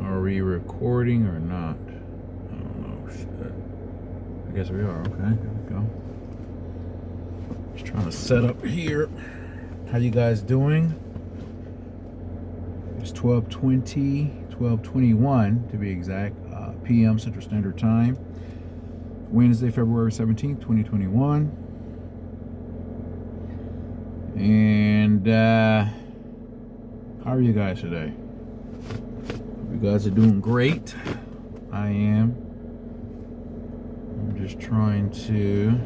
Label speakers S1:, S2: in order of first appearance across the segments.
S1: Are we recording or not? I don't know. Shit. I guess we are. Okay, here we go. Just trying to set up here. How you guys doing? It's 12:21 to be exact, p.m. Central Standard Time. Wednesday, February 17th, 2021. And how are you guys today? You guys are doing great. I am. I'm just trying to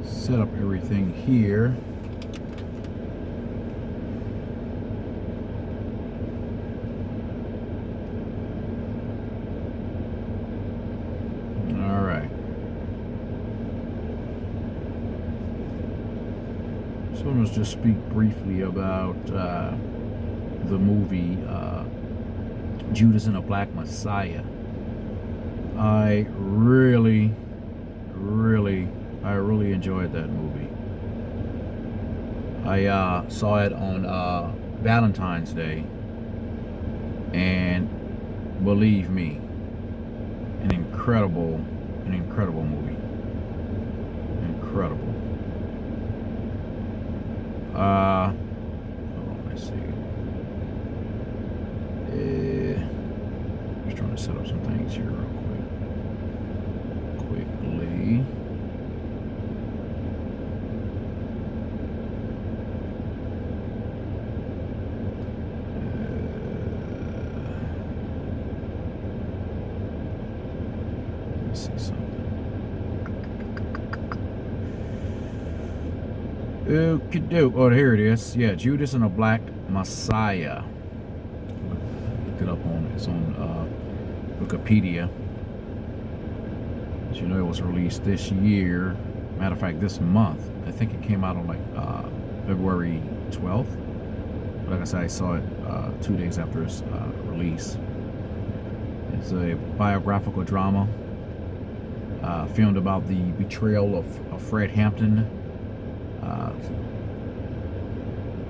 S1: set up everything here. All right. So let's just speak briefly about the movie Judas and the Black Messiah. I really enjoyed that movie. I saw it on Valentine's Day, and believe me, an incredible movie. Incredible. Hold on, let's see. Just trying to set up some things here real quickly. Let me see something. Oh, here it is. Yeah, Judas and the Black Messiah. Looked it up on its own Wikipedia. As you know, it was released this year. Matter of fact, this month. I think it came out on like February 12th. Like I said, I saw it 2 days after its release. It's a biographical drama filmed about the betrayal of Fred Hampton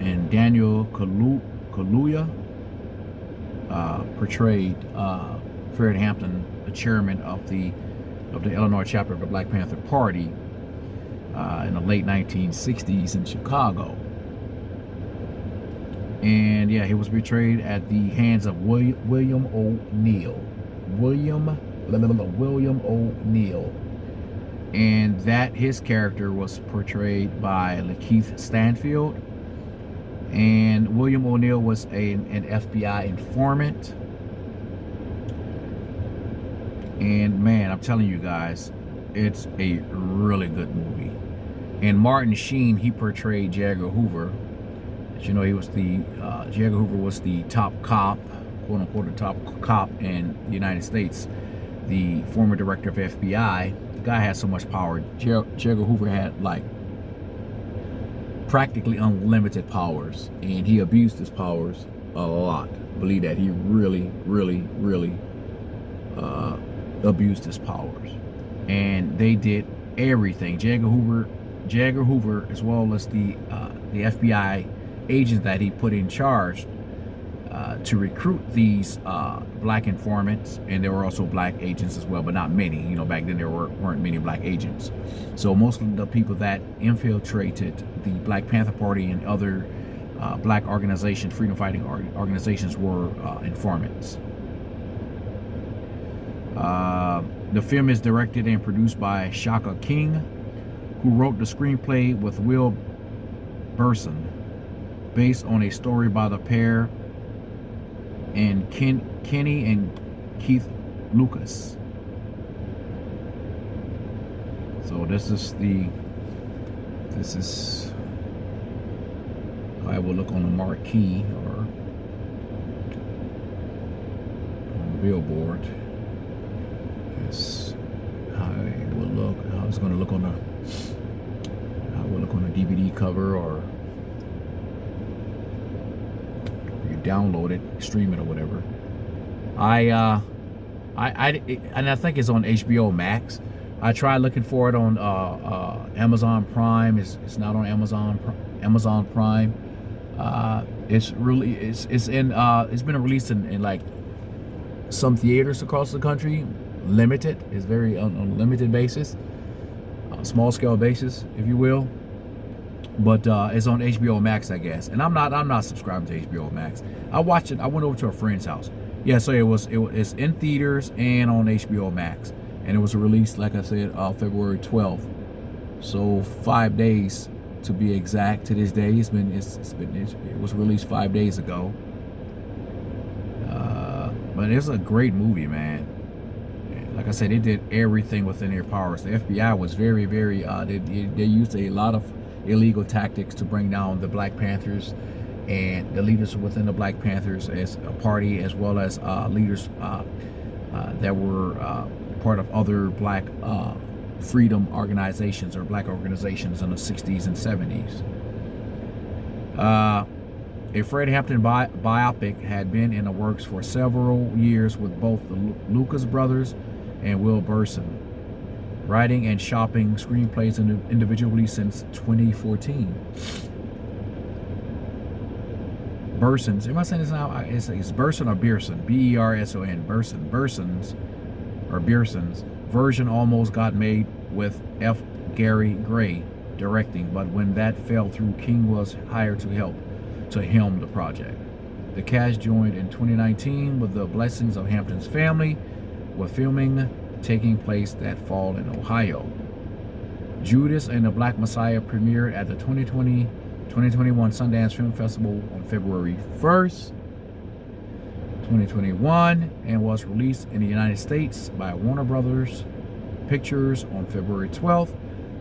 S1: and Daniel Kaluuya portrayed Fred Hampton, the chairman of the Illinois chapter of the Black Panther Party in the late 1960s in Chicago. And yeah, he was betrayed at the hands of William O'Neill. William O'Neill. And that his character was portrayed by Lakeith Stanfield. And William O'Neill was an FBI informant. And man, I'm telling you guys, it's a really good movie. And Martin Sheen, he portrayed J. Edgar Hoover. As you know, he was J. Edgar Hoover was the top cop, quote unquote, the top cop in the United States. The former director of FBI. The guy had so much power. J. Edgar Hoover had like practically unlimited powers, and he abused his powers a lot. Believe that. He really abused his powers, and they did everything. J. Edgar Hoover, as well as the FBI agents that he put in charge to recruit these black informants, and there were also black agents as well, but not many. You know, back then there weren't many black agents. So most of the people that infiltrated the Black Panther Party and other black organizations, freedom fighting organizations, were informants. The film is directed and produced by Shaka King, who wrote the screenplay with Will Burson, based on a story by the pair and Kenny and Keith Lucas. So this is how I will look on the marquee or on the billboard. Yes, how it's going to look on the DVD cover, or download it, stream it, or whatever. I think it's on HBO Max. I tried looking for it on Amazon Prime. It's not on Amazon Prime. It's been released in like some theaters across the country. Limited, it's very on a limited basis, small scale basis, if you will. But it's on HBO Max, I guess. And I'm not subscribed to HBO Max. I watched it. I went over to a friend's house. Yeah, so it's in theaters and on HBO Max, and it was released, like I said, February 12th. So 5 days to be exact. To this day, it was released 5 days ago. But it's a great movie, man. Like I said, they did everything within their powers. The FBI was very, very. They used a lot of illegal tactics to bring down the Black Panthers and the leaders within the Black Panthers as a party, as well as leaders that were part of other Black freedom organizations or Black organizations in the 60s and 70s. A Fred Hampton biopic had been in the works for several years with both the Lucas brothers and Will Burson, writing and shopping screenplays individually since 2014. Burson's, am I saying this now? It's Burson or Beerson? B-E-R-S-O-N. Burson's version almost got made with F. Gary Gray directing, but when that fell through, King was hired to helm the project. The cast joined in 2019 with the blessings of Hampton's family, with filming taking place that fall in Ohio. Judas and the Black Messiah premiered at the 2021 Sundance Film Festival on February 1st, 2021, and was released in the United States by Warner Brothers Pictures on February 12th,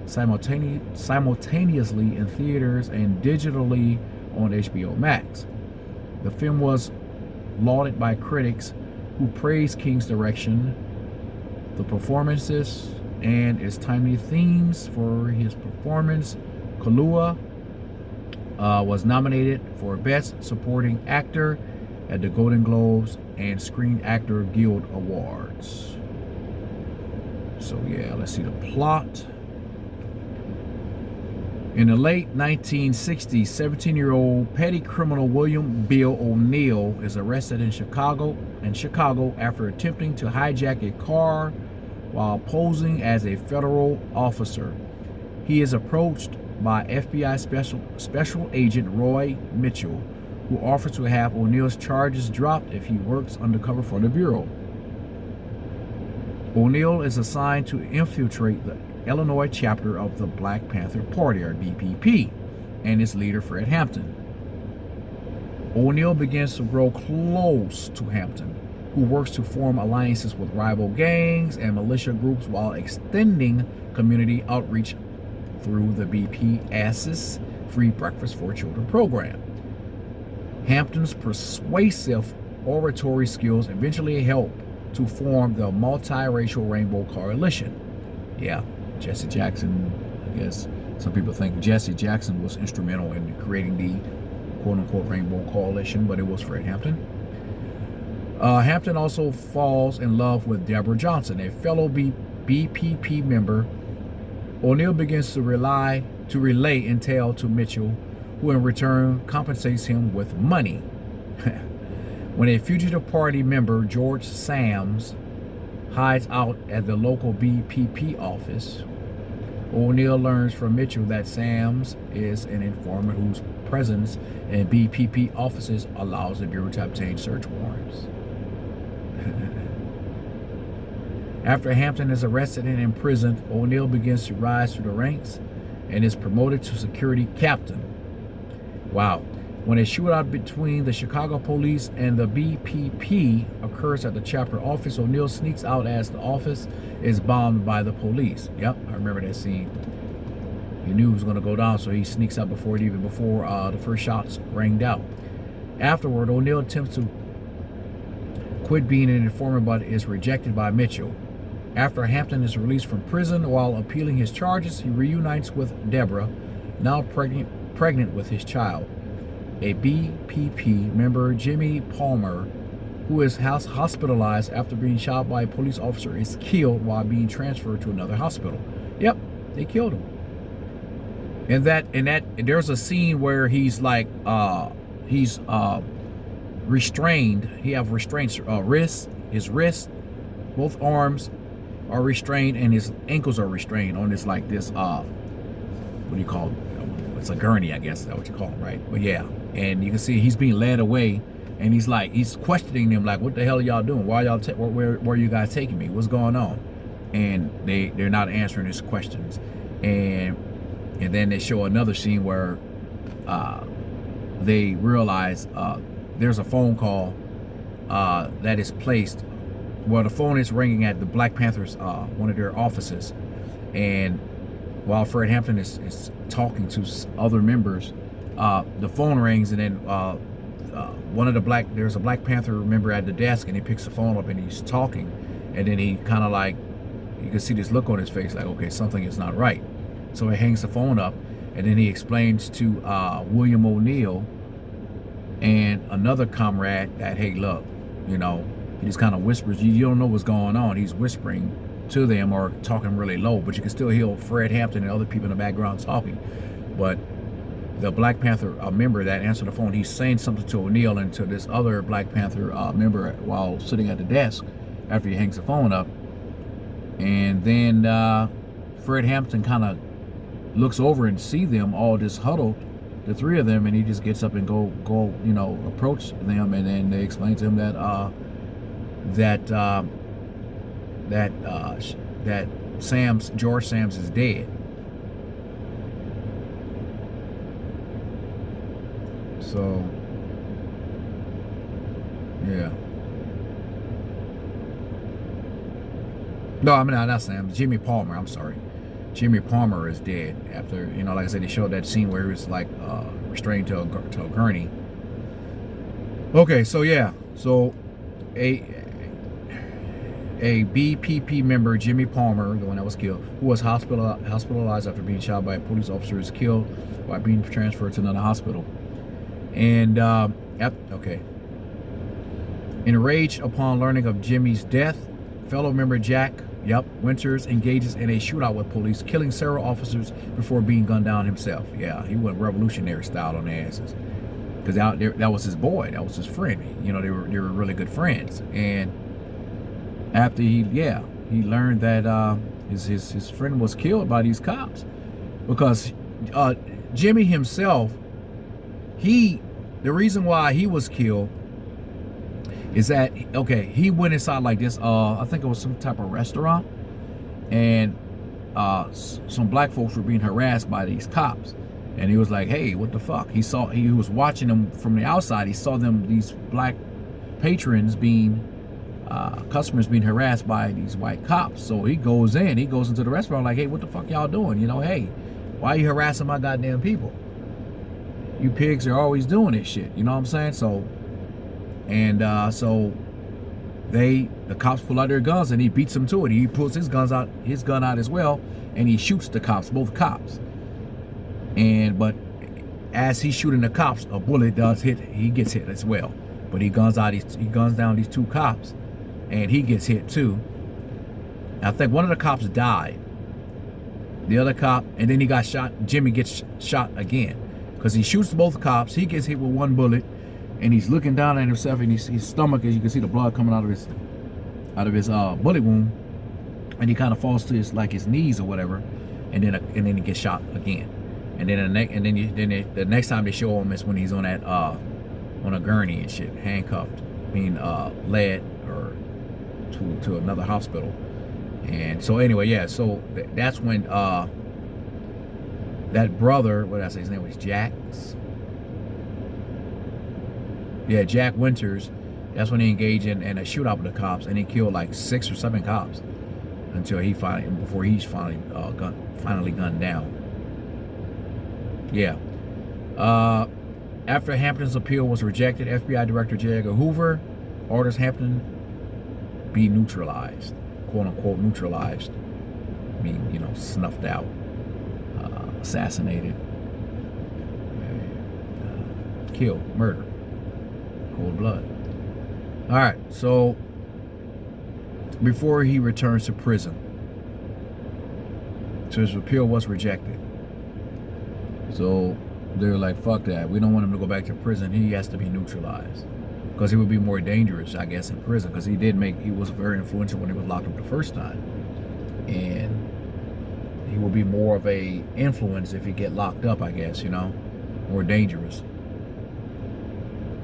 S1: simultaneously in theaters and digitally on HBO Max. The film was lauded by critics who praised King's direction, the performances, and its timely themes. For his performance, Kaluuya was nominated for Best Supporting Actor at the Golden Globes and Screen Actor Guild Awards. So yeah, let's see the plot. In the late 1960s, 17-year-old petty criminal William Bill O'Neill is arrested in Chicago after attempting to hijack a car while posing as a federal officer. He is approached by FBI special agent Roy Mitchell, who offers to have O'Neill's charges dropped if he works undercover for the Bureau. O'Neill is assigned to infiltrate the Illinois chapter of the Black Panther Party, or BPP, and its leader Fred Hampton. O'Neill begins to grow close to Hampton, who works to form alliances with rival gangs and militia groups while extending community outreach through the BPS's Free Breakfast for Children program. Hampton's persuasive oratory skills eventually help to form the multiracial Rainbow Coalition. Yeah, Jesse Jackson, I guess some people think Jesse Jackson was instrumental in creating the quote-unquote Rainbow Coalition, but it was Fred Hampton. Hampton also falls in love with Deborah Johnson, a fellow BPP member. O'Neill begins to relay intel to Mitchell, who in return compensates him with money. When a fugitive party member, George Sams, hides out at the local BPP office, O'Neill learns from Mitchell that Sams is an informant whose presence in BPP offices allows the Bureau to obtain search warrants. After Hampton is arrested and imprisoned, O'Neill begins to rise through the ranks and is promoted to security captain. Wow. When a shootout between the Chicago police and the BPP occurs at the chapter office, O'Neill sneaks out as the office is bombed by the police. Yep, I remember that scene. He knew it was going to go down, so he sneaks out before the first shots rang out. Afterward, O'Neill attempts to quit being an informant, but is rejected by Mitchell. After Hampton is released from prison while appealing his charges, he reunites with Deborah, now pregnant with his child. A BPP member, Jimmy Palmer, who is hospitalized after being shot by a police officer, is killed while being transferred to another hospital. Yep, they killed him. And there's a scene where he's like, restrained. He have restraints, wrists, his wrists, both arms are restrained, and his ankles are restrained on this, like this, what do you call it? It's a gurney, I guess. Is that what you call it, right? But yeah, and you can see he's being led away, and he's questioning them, like, what the hell are y'all doing? Why y'all, where are you guys taking me? What's going on? And they're not answering his questions. And then they show another scene where they realize there's a phone call that is placed. Well, the phone is ringing at the Black Panthers, one of their offices, and while Fred Hampton is talking to other members, the phone rings, and then there's a Black Panther member at the desk, and he picks the phone up and he's talking, and then he kind of like, you can see this look on his face, like, okay, something is not right. So he hangs the phone up, and then he explains to William O'Neill and another comrade that, hey, look, you know, he just kind of whispers, you don't know what's going on. He's whispering to them or talking really low, but you can still hear Fred Hampton and other people in the background talking. But the Black Panther member that answered the phone, he's saying something to O'Neill and to this other Black Panther member while sitting at the desk after he hangs the phone up. And then Fred Hampton kind of looks over and see them all just huddled, the three of them, and he just gets up and go, you know, approach them, and then they explain to him that George Sams is dead. So yeah. No, I mean, not Sams. Jimmy Palmer. I'm sorry. Jimmy Palmer is dead after, you know, like I said, they showed that scene where he was like restrained to a gurney. Okay, so yeah, so a BPP member, Jimmy Palmer, the one that was killed, who was hospitalized after being shot by a police officer, is killed while being transferred to another hospital. And okay. Enraged upon learning of Jimmy's death, fellow member Jack Winters engages in a shootout with police, killing several officers before being gunned down himself. Yeah, he went revolutionary style on their asses, because that was his boy, that was his friend. You know, they were really good friends. And after he learned that his friend was killed by these cops, because Jimmy himself, the reason why he was killed is that, okay, he went inside like this, I think it was some type of restaurant, and some black folks were being harassed by these cops, and he was like, hey, what the fuck? He was watching them from the outside. He saw these black patrons customers being harassed by these white cops. So he goes into the restaurant like, hey, what the fuck y'all doing? You know, hey, why are you harassing my goddamn people? You pigs are always doing this shit. You know what I'm saying? So, and the cops pull out their guns, and he beats them to it. He pulls his gun out as well, and he shoots the cops, both cops. But as he's shooting the cops, a bullet does hit. He gets hit as well. But he guns down these two cops, and he gets hit too. I think one of the cops died. The other cop, and then he got shot. Jimmy gets shot again, because he shoots both cops. He gets hit with one bullet, and he's looking down at himself, and his stomach, as you can see, the blood coming out of his bullet wound, and he kind of falls to his knees or whatever, and then he gets shot again, and then the next time they show him is when he's on that on a gurney and shit, handcuffed, being led or to another hospital. And so anyway, yeah, so that's when that brother, what did I say, his name was Jack's? Yeah, Jack Winters. That's when he engaged in a shootout with the cops, and he killed like 6 or 7 cops before he's finally gunned down. Yeah. After Hampton's appeal was rejected, FBI Director J. Edgar Hoover orders Hampton be neutralized, quote unquote neutralized, meaning, you know, snuffed out, assassinated, killed, murder. Cold blood. All right, so before he returns to prison, so his appeal was rejected. So they're like, fuck that. We don't want him to go back to prison. He has to be neutralized. because he would be more dangerous, I guess, in prison, because he was very influential when he was locked up the first time, and he will be more of a influence if he get locked up, I guess, you know, more dangerous.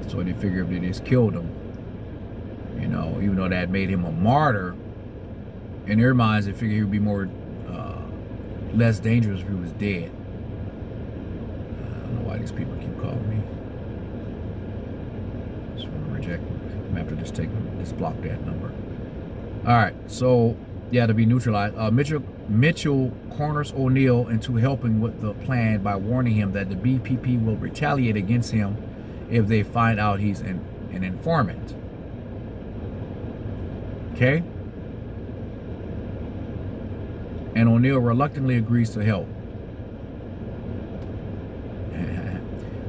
S1: So they figure if they just killed him, you know, even though that made him a martyr, in their minds they figure he would be more less dangerous if he was dead. I don't know why these people keep calling me. Just want to reject them. I'm after just block that number. All right, so yeah, to be neutralized, Mitchell corners O'Neill into helping with the plan by warning him that the BPP will retaliate against him if they find out he's an informant. Okay? And O'Neill reluctantly agrees to help.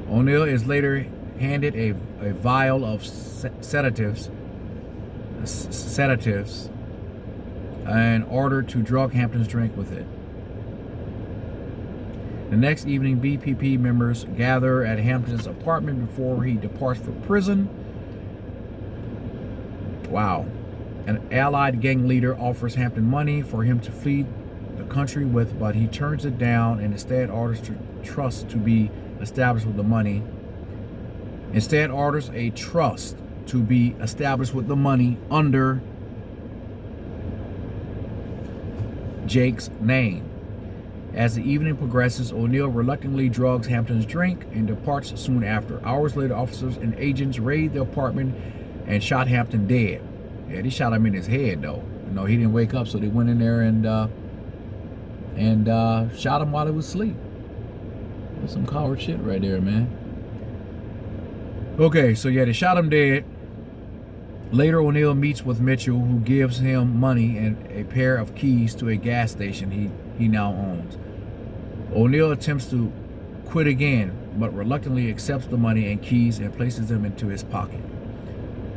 S1: O'Neill is later handed a vial of sedatives and ordered to drug Hampton's drink with it. The next evening, BPP members gather at Hampton's apartment before he departs for prison. Wow. An allied gang leader offers Hampton money for him to flee the country with, but he turns it down and instead orders a trust to be established with the money. Instead orders a trust to be established with the money under Jake's name. As the evening progresses, O'Neill reluctantly drugs Hampton's drink and departs soon after. Hours later, officers and agents raid the apartment and shot Hampton dead. Yeah, they shot him in his head though. You know, he didn't wake up, so they went in there and shot him while he was asleep. That's some coward shit right there, man. Okay, so yeah, they shot him dead. Later, O'Neill meets with Mitchell, who gives him money and a pair of keys to a gas station he now owns. O'Neill attempts to quit again, but reluctantly accepts the money and keys and places them into his pocket.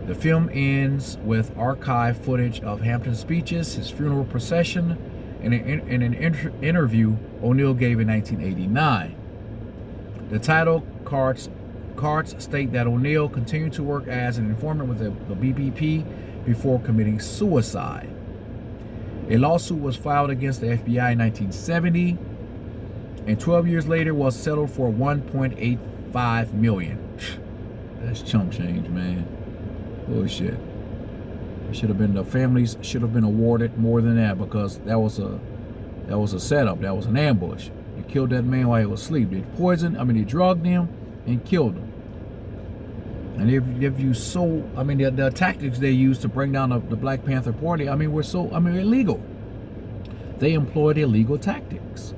S1: The film ends with archive footage of Hampton's speeches, his funeral procession, and an interview O'Neill gave in 1989. The title cards state that O'Neill continued to work as an informant with the BPP before committing suicide. A lawsuit was filed against the FBI in 1970, and 12 years later was settled for $1.85 million. That's chump change, man. Bullshit. The families should have been awarded more than that, because that was a setup. That was an ambush. They killed that man while he was asleep. They drugged him and killed him. And if you the tactics they used to bring down the Black Panther Party, were illegal. They employed illegal tactics.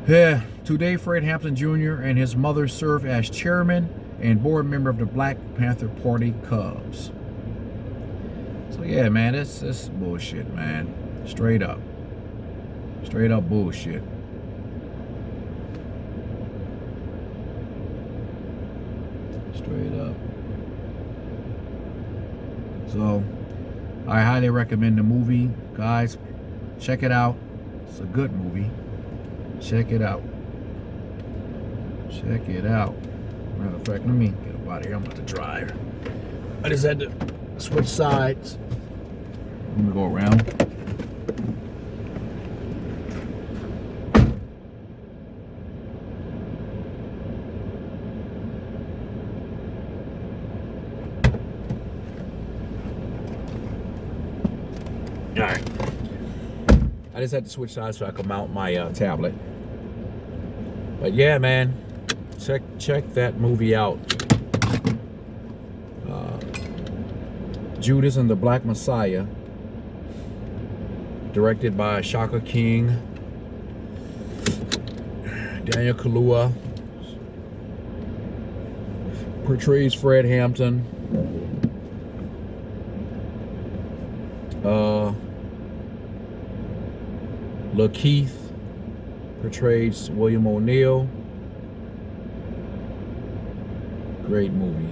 S1: Yeah, today Fred Hampton Jr. and his mother serve as chairman and board member of the Black Panther Party Cubs. So yeah, man, that's bullshit, man. Straight up bullshit. Straight up. So I highly recommend the movie, guys. Check it out. It's a good movie. Check it out. Matter of fact, let me get up out of here. I'm about to drive. I just had to switch sides. Let me go around. All right. I just had to switch sides so I could mount my tablet. But yeah, man, check that movie out. Judas and the Black Messiah, directed by Shaka King, Daniel Kaluuya portrays Fred Hampton. Lakeith portrays William O'Neill. Great movie,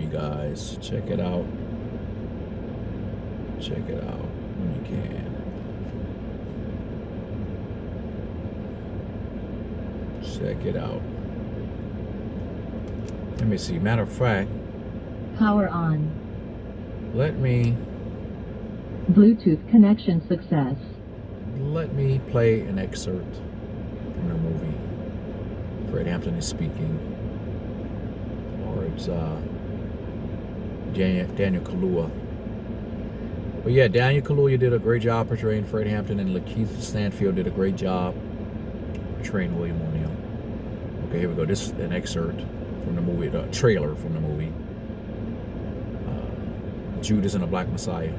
S1: guys. Check it out when you can. Check it out. Let me see. Matter of fact,
S2: Power on.
S1: let me
S2: Bluetooth connection success.
S1: play an excerpt from the movie. Fred Hampton is speaking, or it's Daniel Kaluuya. But yeah, Daniel Kaluuya did a great job portraying Fred Hampton, and Lakeith Stanfield did a great job portraying William O'Neill. Okay, here we go. This is an excerpt from the movie, the trailer from the movie, Judas and the Black Messiah.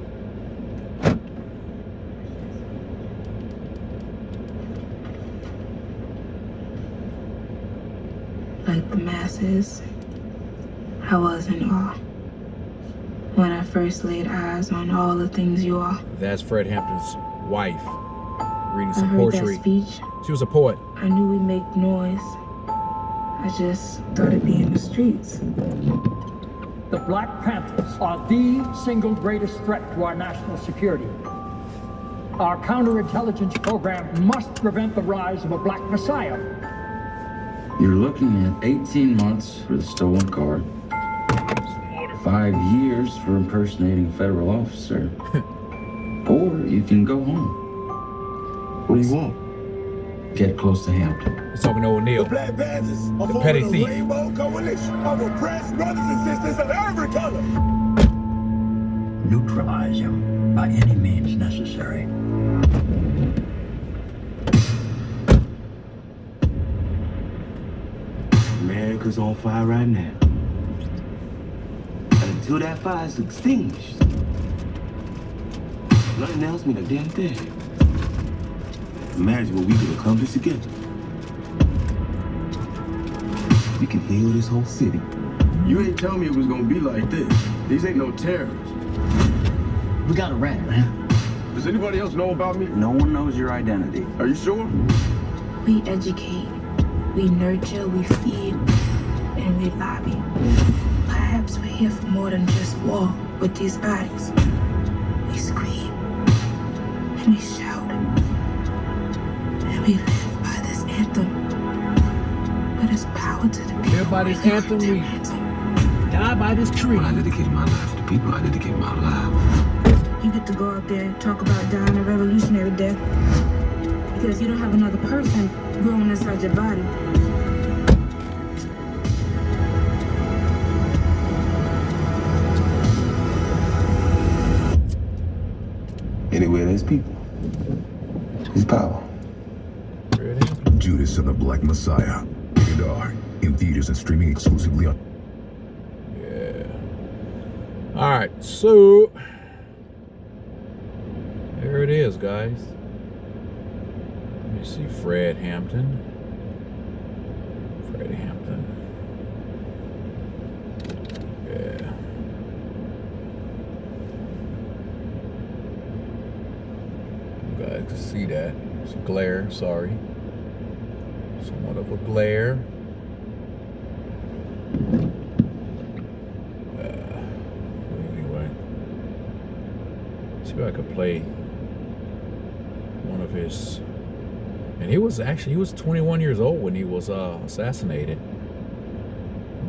S3: Like the masses, I was in awe when I first laid eyes on all the things you are.
S1: That's Fred Hampton's wife reading
S3: I
S1: some
S3: heard
S1: poetry.
S3: that speech.
S1: She was a poet.
S3: I knew we'd make noise. I just thought it'd be in the streets.
S4: The Black Panthers are the single greatest threat to our national security. Our counterintelligence program must prevent the rise of a black messiah.
S5: You're looking at 18 months for the stolen car, 5 years for impersonating a federal officer, or you can go home.
S6: What do you want?
S5: Get close to Hampton.
S1: He's talking to O'Neill.
S6: The Black Panthers are
S1: The petty
S6: forming a
S1: thief.
S6: rainbow coalition of oppressed brothers and sisters of every color.
S7: Neutralize him by any means necessary.
S6: America's on fire right now. And until that fire is extinguished, nothing else means a damn thing. Imagine what we could accomplish together. We can heal this whole city.
S8: You ain't tell me it was gonna be like this. These ain't no terrorists.
S7: We got a rat, man.
S8: Does anybody else know about me?
S7: No one knows your identity.
S8: Are you sure?
S3: We educate, we nurture, we feed, and we lobby. Perhaps we're here for more than just war with these bodies. We scream, and we shout, and we live by this anthem. But it's power to the people.
S1: Live by this anthem, we die by this tree.
S6: When I dedicated my life to the people, I dedicated my life.
S3: You get to go out there and talk about dying a revolutionary death because you don't have another person growing inside your body.
S6: Anywhere there's people, there's power.
S9: Judas and the Black Messiah. Rated R. In theaters and streaming exclusively on.
S1: Yeah. All right, so there it is, guys. Let me see, Fred Hampton. Fred Hampton. Yeah. You guys can see that. It's a glare, sorry. Somewhat of a glare. Anyway. See if I could play one of his. And he was 21 years old when he was assassinated.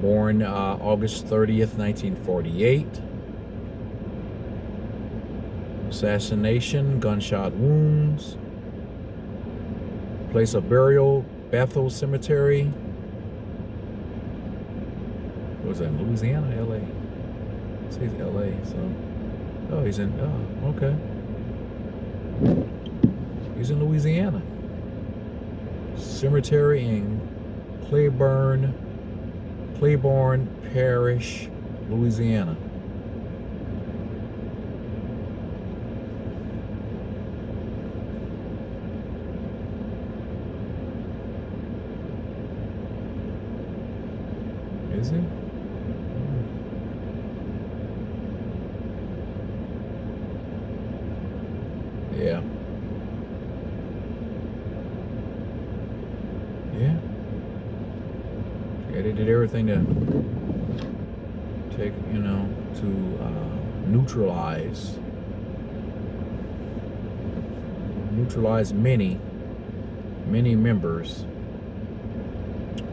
S1: Born August 30th, 1948. Assassination, gunshot wounds. Place of burial, Bethel Cemetery. What was that, in Louisiana, LA? It says LA, so. Oh, he's in, oh, okay. He's in Louisiana. Cemetery in Claiborne Parish, Louisiana. Is he? Yeah. Yeah. Yeah, they did everything to take, to neutralize many members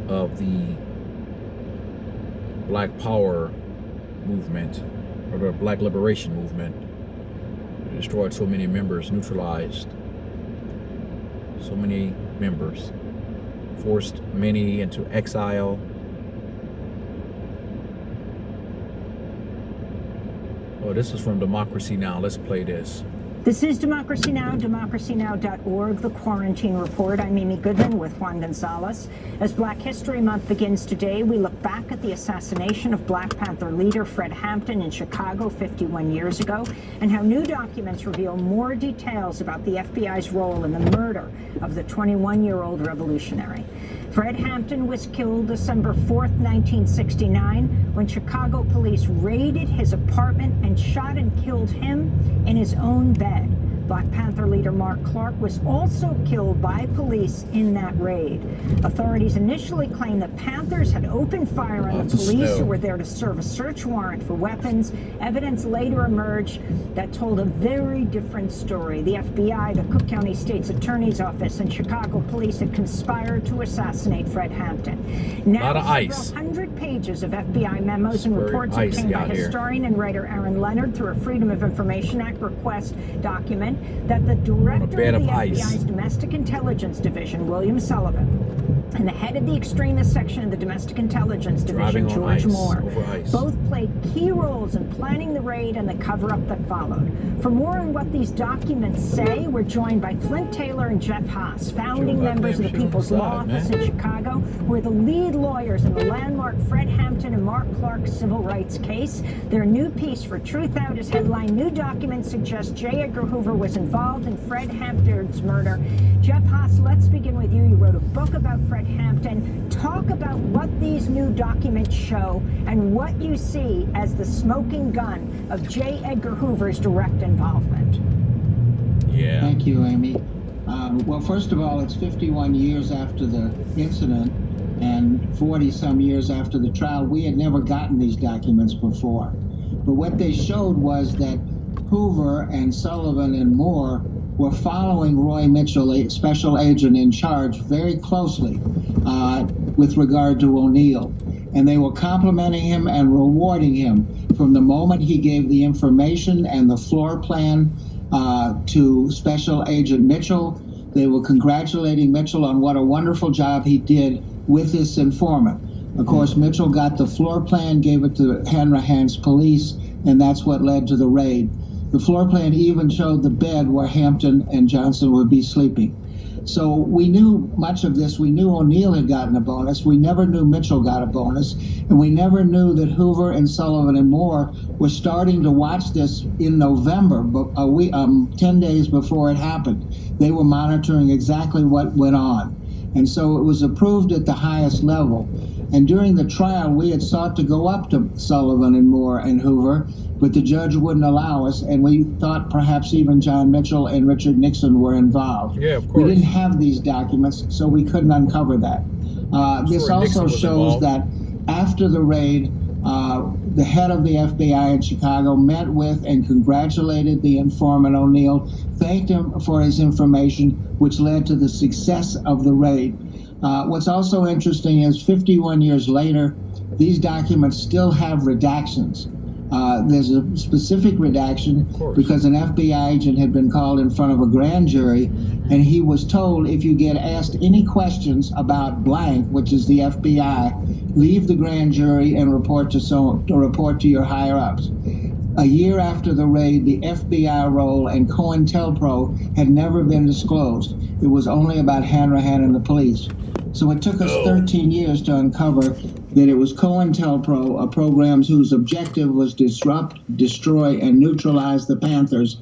S1: of the Black Power movement, or the Black Liberation movement. It destroyed so many members, neutralized so many members, forced many into exile. Oh, this is from Democracy Now! Let's play this.
S10: This is Democracy Now!, democracynow.org, the Quarantine Report. I'm Amy Goodman with Juan Gonzalez. As Black History Month begins today, we look back at the assassination of Black Panther leader Fred Hampton in Chicago 51 years ago, and how new documents reveal more details about the FBI's role in the murder of the 21-year-old revolutionary. Fred Hampton was killed December 4th, 1969, when Chicago police raided his apartment and shot and killed him in his own bed. Black Panther leader Mark Clark was also killed by police in that raid. Authorities initially claimed that Panthers had opened fire on the police who were there to serve a search warrant for weapons. Evidence later emerged that told a very different story. The FBI, the Cook County State's Attorney's Office, and Chicago police had conspired to assassinate Fred Hampton. Now, several hundred pages of FBI memos and reports obtained by historian and writer Aaron Leonard through a Freedom of Information Act request document that the director of the FBI's Domestic Intelligence Division, William Sullivan, and the head of the extremist section of the Domestic Intelligence Division, George Moore, both played key roles in planning the raid and the cover-up that followed. For more on what these documents say, we're joined by Flint Taylor and Jeff Haas, founding members of the People's Law Office in Chicago, who are the lead lawyers in the landmark Fred Hampton and Mark Clark civil rights case. Their new piece for Truth Out is headlined, "New Documents Suggest J. Edgar Hoover was involved in Fred Hampton's murder." Jeff Haas, let's begin with you. You wrote a book about Fred Hampton. Talk about what these new documents show and what you see as the smoking gun of J. Edgar Hoover's direct involvement.
S1: Yeah.
S11: Thank you, Amy. Well, first of all, it's 51 years after the incident and 40-some years after the trial. We had never gotten these documents before. But what they showed was that Hoover and Sullivan and Moore were following Roy Mitchell, a special agent in charge, very closely with regard to O'Neill. And they were complimenting him and rewarding him from the moment he gave the information and the floor plan to Special Agent Mitchell. They were congratulating Mitchell on what a wonderful job he did with this informant. Of course, Mitchell got the floor plan, gave it to Hanrahan's police, and that's what led to the raid. The floor plan even showed the bed where Hampton and Johnson would be sleeping. So we knew much of this. We knew O'Neill had gotten a bonus. We never knew Mitchell got a bonus. And we never knew that Hoover and Sullivan and Moore were starting to watch this in November, 10 days before it happened. They were monitoring exactly what went on. And so it was approved at the highest level. And during the trial, we had sought to go up to Sullivan and Moore and Hoover, but the judge wouldn't allow us, and we thought perhaps even John Mitchell and Richard Nixon were involved.
S1: Yeah, of course.
S11: We didn't have these documents, so we couldn't uncover that. This also shows that after the raid, the head of the FBI in Chicago met with and congratulated the informant O'Neill, thanked him for his information, which led to the success of the raid. What's also interesting is 51 years later, these documents still have redactions. There's a specific redaction because an FBI agent had been called in front of a grand jury, and he was told, if you get asked any questions about blank, which is the FBI, leave the grand jury and report to your higher-ups. A year after the raid, the FBI role and COINTELPRO had never been disclosed. It was only about Hanrahan and the police. So it took us 13 years to uncover that it was COINTELPRO, a program whose objective was disrupt, destroy, and neutralize the Panthers,